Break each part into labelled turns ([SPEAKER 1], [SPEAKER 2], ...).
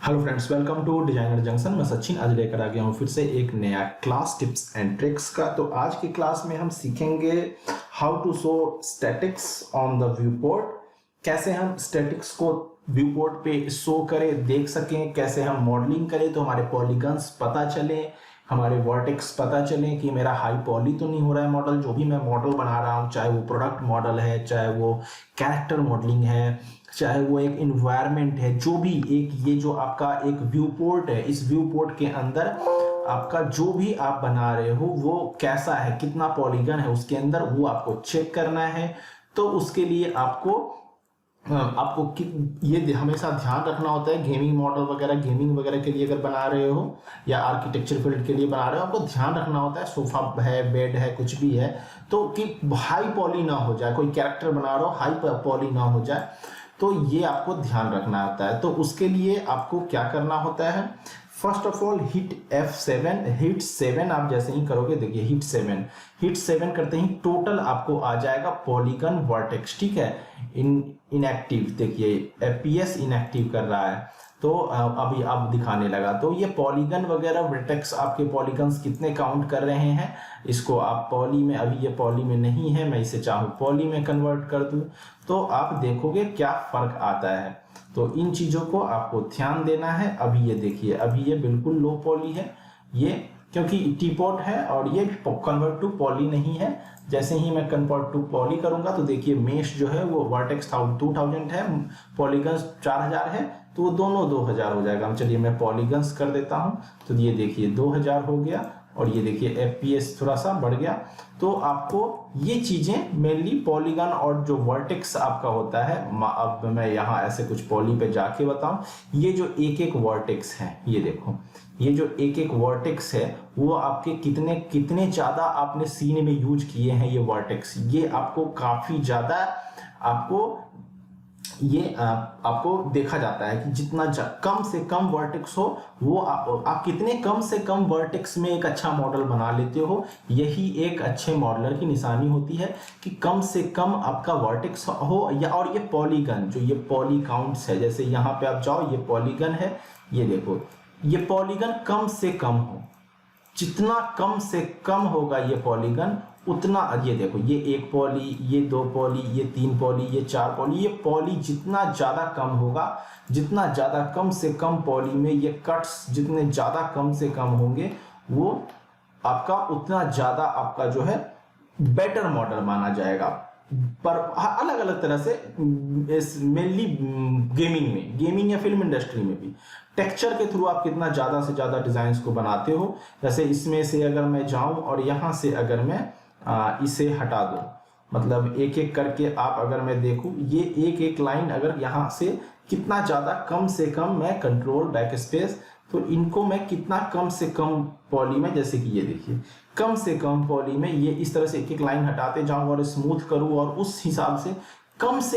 [SPEAKER 1] Hello friends, welcome to designer junction. मैं सचिन आज लेकर आ गया हूँ फिर से एक नया क्लास टिप्स एंड ट्रिक्स का। तो आज की क्लास में हम सीखेंगे how to show statics on the viewport. कैसे हम स्टैटिक्स को व्यू पोर्ट पे शो करें, देख सकें, कैसे हम मॉडलिंग करें तो हमारे पॉलीगन्स पता चले, हमारे वर्टेक्स पता चले कि मेरा हाई पॉली तो नहीं हो रहा है मॉडल। जो भी मैं मॉडल बना रहा हूँ, चाहे वो प्रोडक्ट मॉडल है, चाहे वो कैरेक्टर मॉडलिंग है, चाहे वो एक इन्वायरमेंट है, जो भी एक ये जो आपका एक व्यू पोर्ट है, इस व्यू पोर्ट के अंदर आपका जो भी आप बना रहे हो वो कैसा है, कितना पॉलीगन है उसके अंदर, वो आपको चेक करना है। तो उसके लिए आपको ये हमेशा ध्यान रखना होता है। गेमिंग मॉडल वगैरह, गेमिंग वगैरह के लिए अगर बना रहे हो या आर्किटेक्चर फील्ड के लिए बना रहे हो, आपको ध्यान रखना होता है सोफा है, बेड है, कुछ भी है तो कि हाई पॉली ना हो जाए। कोई कैरेक्टर बना रहे हो हाई पॉली ना हो जाए, तो ये आपको ध्यान रखना होता है। तो उसके लिए आपको क्या करना होता है, first of all hit F7। Hit 7 आप जैसे ही करोगे, देखिए हिट 7 करते ही टोटल आपको आ जाएगा पॉलीगन वर्टेक्स, ठीक है। इनएक्टिव देखिए FPS इनएक्टिव कर रहा है, तो अभी अब दिखाने लगा। तो ये पॉलीगन वगैरह वर्टेक्स, आपके पॉलीगन्स कितने काउंट कर रहे हैं, इसको आप पॉली में, अभी ये पॉली में नहीं है, मैं इसे चाहूँ पॉली में कन्वर्ट कर दूं तो आप देखोगे क्या फर्क आता है। तो इन चीजों को आपको ध्यान देना है। अभी ये देखिए, अभी ये बिल्कुल लो पॉली है ये, क्योंकि टीपॉट है और ये कन्वर्ट टू पॉली नहीं है। जैसे ही मैं कन्वर्ट टू पॉली करूंगा तो देखिए मेश जो है वो वर्टेक्स 2000 है, पॉलीगन्स 4000 है, तो वो दोनों 2000 हो जाएगा। चलिए मैं पॉलीगन्स कर देता हूं, तो ये देखिए 2000 हो गया और ये देखिए FPS थोड़ा सा बढ़ गया। तो आपको ये चीजें मेनली पॉलीगन और जो वर्टेक्स आपका होता है, अब मैं यहाँ ऐसे कुछ पॉली पे जाके बताऊं, ये जो एक एक वर्टेक्स है, ये देखो ये जो एक एक वर्टेक्स है वो आपके कितने कितने ज्यादा आपने सीन में यूज किए हैं ये वर्टेक्स, ये आपको काफी ज्यादा आपको ये आपको देखा जाता है कि जितना कम से कम वर्टेक्स हो वो आप कितने कम से कम वर्टेक्स में एक अच्छा मॉडल बना लेते हो। यही एक अच्छे मॉडलर की निशानी होती है कि कम से कम आपका वर्टेक्स हो। या और ये पॉलीगन, जो ये पॉली काउंट्स है, जैसे यहाँ पे आप जाओ, ये पॉलीगन है, ये देखो ये पॉलीगन कम से कम हो, जितना कम से कम होगा ये पॉलीगन उतना, ये देखो ये एक पॉली, ये दो पॉली, ये तीन पॉली, ये चार पॉली, ये पॉली जितना ज्यादा कम होगा, जितना ज्यादा कम से कम पॉली में ये कट्स जितने ज्यादा कम से कम होंगे, वो आपका उतना ज्यादा आपका जो है बेटर मॉडल माना जाएगा। पर अलग अलग तरह से, मेनली गेमिंग या फिल्म इंडस्ट्री में भी टेक्सचर के थ्रू आप कितना ज्यादा से ज्यादा डिजाइन को बनाते हो। जैसे इसमें से अगर मैं जाऊं और यहां से अगर मैं इसे हटा दूं, मतलब एक एक करके आप अगर मैं देखूं, ये एक एक लाइन अगर यहां से कितना ज्यादा कम से कम मैं कंट्रोल बैक स्पेस, तो इनको मैं कितना कम से कम पॉली में, जैसे कि ये देखिए कम से कम पॉली में ये इस तरह से एक एक लाइन हटाते जाऊं और स्मूथ करूं, और उस हिसाब से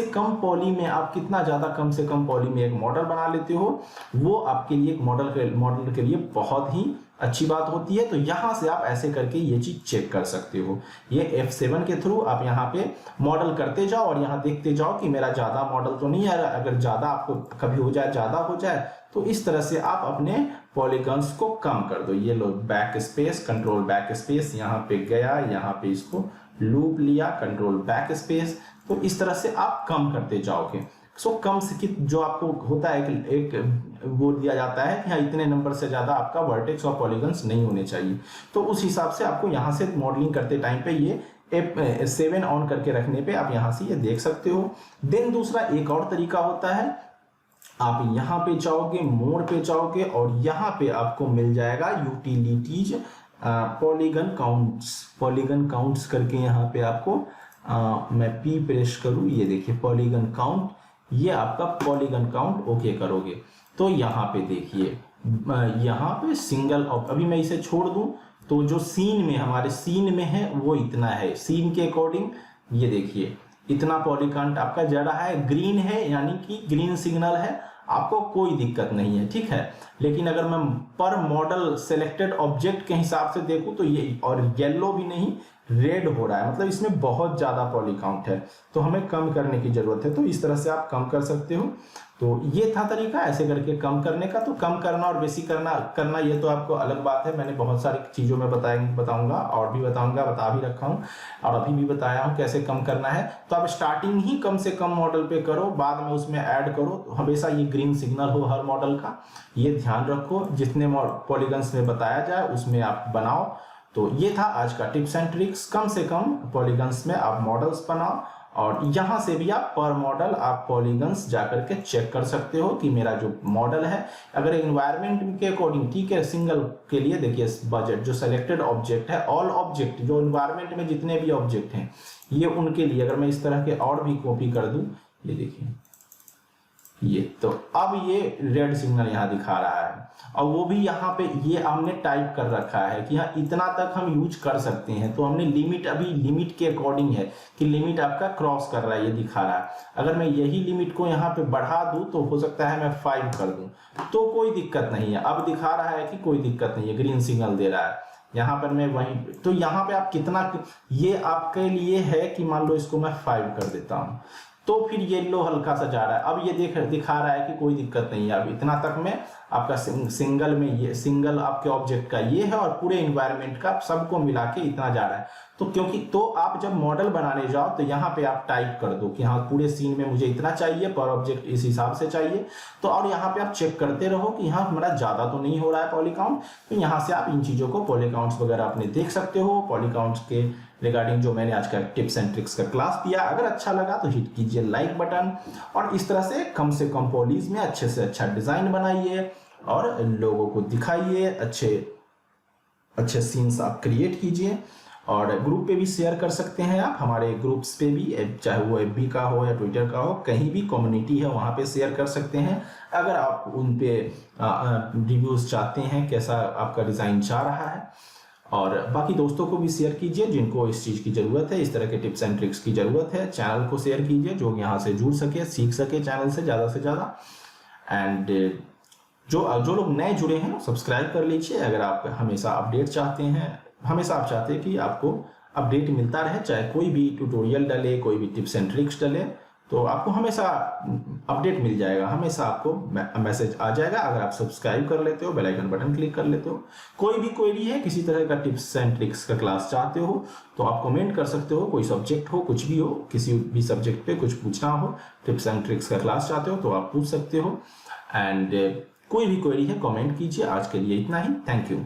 [SPEAKER 1] कम पॉली में आप कितना ज्यादा कम से कम पॉली में एक मॉडल बना लेते हो, वो आपके लिए एक मॉडल के लिए बहुत ही अच्छी बात होती है। तो यहां से आप ऐसे करके ये चीज चेक कर सकते हो। ये F7 के थ्रू आप यहाँ पे मॉडल करते जाओ और यहाँ देखते जाओ कि मेरा ज्यादा मॉडल तो नहीं है। अगर ज्यादा आपको कभी हो जाए, ज्यादा हो जाए, तो इस तरह से आप अपने पॉलीगन्स को कम कर दो। ये low back space, control back space, यहाँ पे गया, यहाँ पे इसको लूप लिया, कंट्रोल बैक स्पेस, तो इस तरह से आप कम करते जाओगे। सो कम से जो आपको होता है एक वो दिया जाता है कि हाँ इतने नंबर से ज्यादा आपका वर्टेक्स और पॉलीगन्स नहीं होने चाहिए। तो उस हिसाब से आपको यहाँ से मॉडलिंग करते टाइम पे ये F7 ऑन करके रखने पे आप यहाँ से ये देख सकते हो। देन दूसरा एक और तरीका होता है, आप यहाँ पे जाओगे, मोड पे जाओगे और यहाँ पे आपको मिल जाएगा यूटिलिटीज पॉलीगन काउंट्स करके। यहाँ पे आपको मैं P प्रेस करूं, ये देखिए पॉलीगन काउंट, ये आपका पॉलीगन काउंट ओके करोगे तो यहाँ पे देखिए, यहाँ पे सिंगल, अभी मैं इसे छोड़ दूं तो जो सीन में हमारे सीन में है वो इतना है, सीन के अकॉर्डिंग ये देखिए इतना पॉलीकांट आपका जरा है, ग्रीन है यानी कि ग्रीन सिग्नल है, आपको कोई दिक्कत नहीं है, ठीक है। लेकिन अगर मैं पर मॉडल सिलेक्टेड ऑब्जेक्ट के हिसाब से देखूं तो ये, और येलो भी नहीं, रेड हो रहा है, मतलब इसमें बहुत ज़्यादा पॉली काउंट है, तो हमें कम करने की ज़रूरत है। तो इस तरह से आप कम कर सकते हो। तो ये था तरीका ऐसे करके कम करने का। तो कम करना और बेसी करना ये तो आपको अलग बात है, मैंने बहुत सारी चीज़ों में बताऊंगा और भी बताऊंगा, बता भी रखा हूँ और अभी भी बताया हूँ कैसे कम करना है। तो आप स्टार्टिंग ही कम से कम मॉडल पे करो, बाद में उसमें ऐड करो, हमेशा ये ग्रीन सिग्नल हो हर मॉडल का, ये ध्यान रखो। जितने पॉलीगन्स में बताया जाए उसमें आप बनाओ। तो ये था आज का टिप्स एंड ट्रिक्स, कम से कम पॉलीगन्स में आप मॉडल्स बनाओ और यहाँ से भी आप पर मॉडल आप पॉलीगन्स जाकर के चेक कर सकते हो कि मेरा जो मॉडल है अगर इन्वायरमेंट के अकॉर्डिंग ठीक है। सिंगल के लिए देखिए बजट जो सेलेक्टेड ऑब्जेक्ट है, ऑल ऑब्जेक्ट जो इन्वायरमेंट में जितने भी ऑब्जेक्ट हैं ये उनके लिए अगर मैं इस तरह के और भी कॉपी कर दूं, ये देखिए ये, तो अब ये रेड सिग्नल यहाँ दिखा रहा है और वो भी यहाँ पे ये हमने टाइप कर रखा है कि हाँ इतना तक हम यूज कर सकते हैं। तो हमने लिमिट अभी लिमिट के अकॉर्डिंग है कि लिमिट आपका क्रॉस कर रहा है, ये दिखा रहा है। अगर मैं यही लिमिट को यहाँ पे बढ़ा दूं तो हो सकता है मैं 5 कर दूं, तो कोई दिक्कत नहीं है। अब दिखा रहा है कि कोई दिक्कत नहीं है, ग्रीन सिग्नल दे रहा है। यहाँ पर मैं वही, तो यहाँ पे आप कितना, ये आपके लिए है कि मान लो इसको मैं 5 कर देता हूँ तो फिर येलो हल्का सा जा रहा है। अब ये दिखा रहा है कि कोई दिक्कत नहीं है, अब इतना तक में आपका सिंगल में ये सिंगल आपके ऑब्जेक्ट का ये है और पूरे एनवायरनमेंट का सबको मिला के इतना जा रहा है। तो क्योंकि तो आप जब मॉडल बनाने जाओ तो यहाँ पे आप टाइप कर दो कि हाँ पूरे सीन में मुझे इतना चाहिए, पर ऑब्जेक्ट इस हिसाब से चाहिए। तो और यहाँ पे आप चेक करते रहो कि हाँ हमारा ज़्यादा तो नहीं हो रहा है पॉली काउंट। तो यहाँ से आप इन चीज़ों को पॉली काउंट्स वगैरह अपने देख सकते हो। पॉली काउंट्स के रिगार्डिंग जो मैंने आज का टिप्स एंड ट्रिक्स का क्लास दिया, अगर अच्छा लगा तो हिट कीजिए लाइक बटन और इस तरह से कम पॉलीज में अच्छे से अच्छा डिजाइन बनाइए और लोगों को दिखाइए, अच्छे सीन्स आप क्रिएट कीजिए। और ग्रुप पे भी शेयर कर सकते हैं आप, हमारे ग्रुप्स पे भी, चाहे वो FB का हो या ट्विटर का हो, कहीं भी कम्युनिटी है वहाँ पे शेयर कर सकते हैं। अगर आप उन पे रिव्यूज चाहते हैं कैसा आपका डिज़ाइन जा रहा है, और बाकी दोस्तों को भी शेयर कीजिए जिनको इस चीज़ की ज़रूरत है, इस तरह के टिप्स एंड ट्रिक्स की ज़रूरत है। चैनल को शेयर कीजिए जो यहाँ से जुड़ सके, सीख सके चैनल से ज़्यादा। एंड जो लोग नए जुड़े हैं सब्सक्राइब कर लीजिए। अगर आप हमेशा अपडेट चाहते हैं, हमेशा आप चाहते हैं कि आपको अपडेट मिलता रहे, चाहे कोई भी ट्यूटोरियल डले, कोई भी टिप्स एंड ट्रिक्स डले, तो आपको हमेशा अपडेट मिल जाएगा, हमेशा आपको मैसेज आ जाएगा अगर आप सब्सक्राइब कर लेते हो, बेल आइकन बटन क्लिक कर लेते हो। कोई भी क्वेरी है, किसी तरह का टिप्स एंड ट्रिक्स का क्लास चाहते हो तो आप कमेंट कर सकते हो। कोई सब्जेक्ट हो, कुछ भी हो, किसी भी सब्जेक्ट पे कुछ पूछना हो, टिप्स एंड ट्रिक्स का क्लास चाहते हो तो आप पूछ सकते हो। एंड कोई भी क्वेरी है कमेंट कीजिए। आज के लिए इतना ही, थैंक यू।